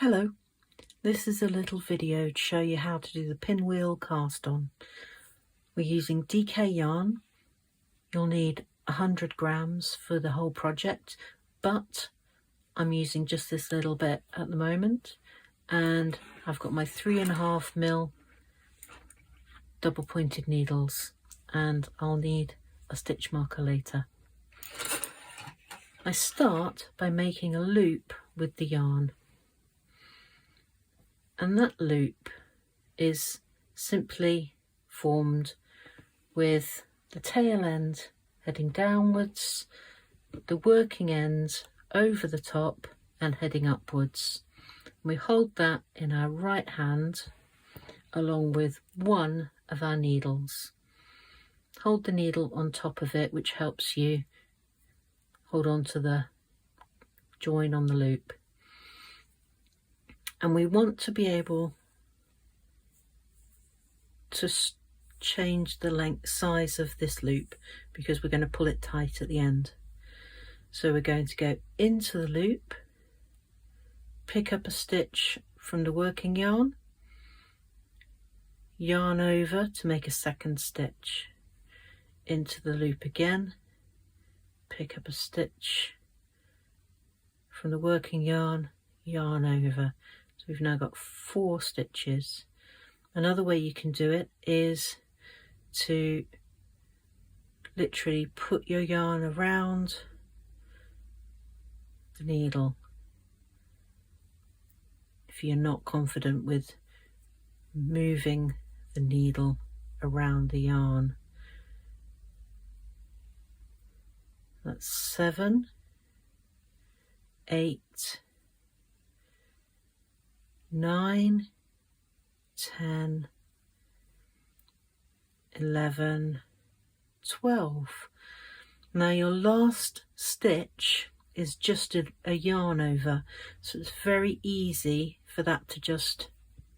Hello, this is a little video to show you how to do the pinwheel cast on. We're using DK yarn. You'll need 100 grams for the whole project, but I'm using just this little bit at the moment, and I've got my 3.5mm double pointed needles, and I'll need a stitch marker later. I start by making a loop with the yarn. And that loop is simply formed with the tail end heading downwards, the working end over the top and heading upwards. We hold that in our right hand along with one of our needles. Hold the needle on top of it, which helps you hold on to the join on the loop. And we want to be able to change the size of this loop because we're going to pull it tight at the end. So we're going to go into the loop, pick up a stitch from the working yarn, yarn over to make a second stitch, into the loop again, pick up a stitch from the working yarn, yarn over. So we've now got 4 stitches. Another way you can do it is to literally put your yarn around the needle if you're not confident with moving the needle around the yarn. That's 7, 8, 9, 10, 11, 12. Now your last stitch is just a yarn over, so it's very easy for that to just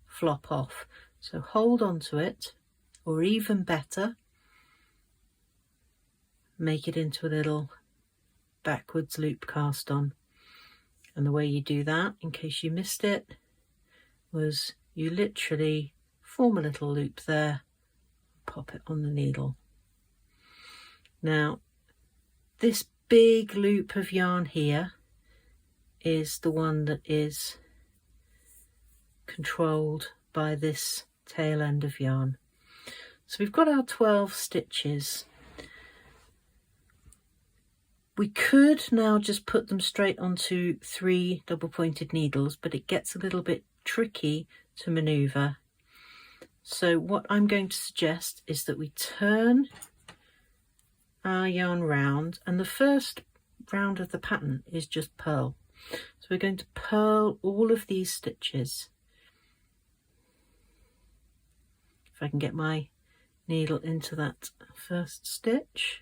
flop off. So hold on to it, or even better, make it into a little backwards loop cast on. And the way you do that, in case you missed it, was you literally form a little loop there, pop it on the needle. Now this big loop of yarn here is the one that is controlled by this tail end of yarn. So we've got our 12 stitches. We could now just put them straight onto 3 double pointed needles, but it gets a little bit tricky to maneuver. So what I'm going to suggest is that we turn our yarn round, and the first round of the pattern is just purl. So we're going to purl all of these stitches. If I can get my needle into that first stitch.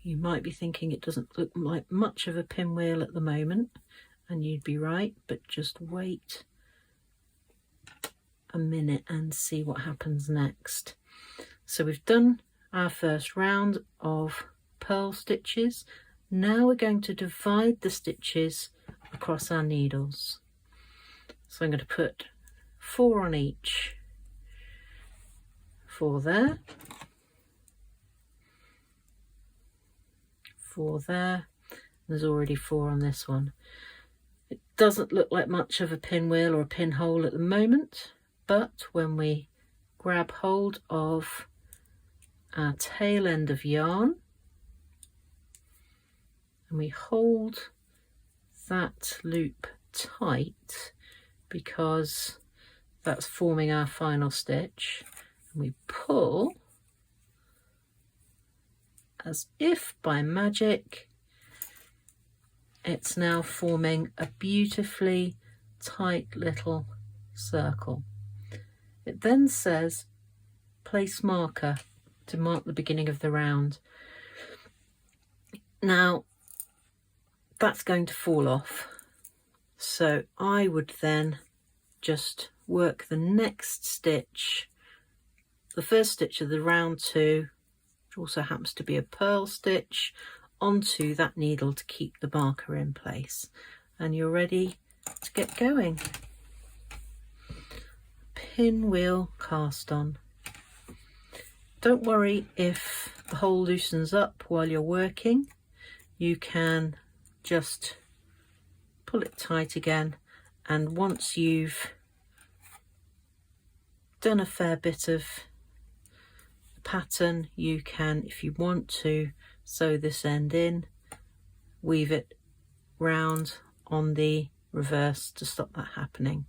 You might be thinking it doesn't look like much of a pinwheel at the moment, and you'd be right, but just wait a minute and see what happens next. So we've done our first round of purl stitches. Now we're going to divide the stitches across our needles. So I'm going to put 4 on each. 4 there. 4 there. There's already 4 on this one. It doesn't look like much of a pinwheel or a pinhole at the moment, but when we grab hold of our tail end of yarn and we hold that loop tight, because that's forming our final stitch, and we pull, as if by magic, it's now forming a beautifully tight little circle. It then says place marker to mark the beginning of the round. Now that's going to fall off, so I would then just work the next stitch, the first stitch of the round 2, which also happens to be a purl stitch, onto that needle to keep the marker in place, and you're ready to get going. Pinwheel cast on. Don't worry if the hole loosens up while you're working. You can just pull it tight again, and once you've done a fair bit of the pattern, you can, if you want to, sew this end in, weave it round on the reverse to stop that happening.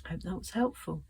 I hope that was helpful.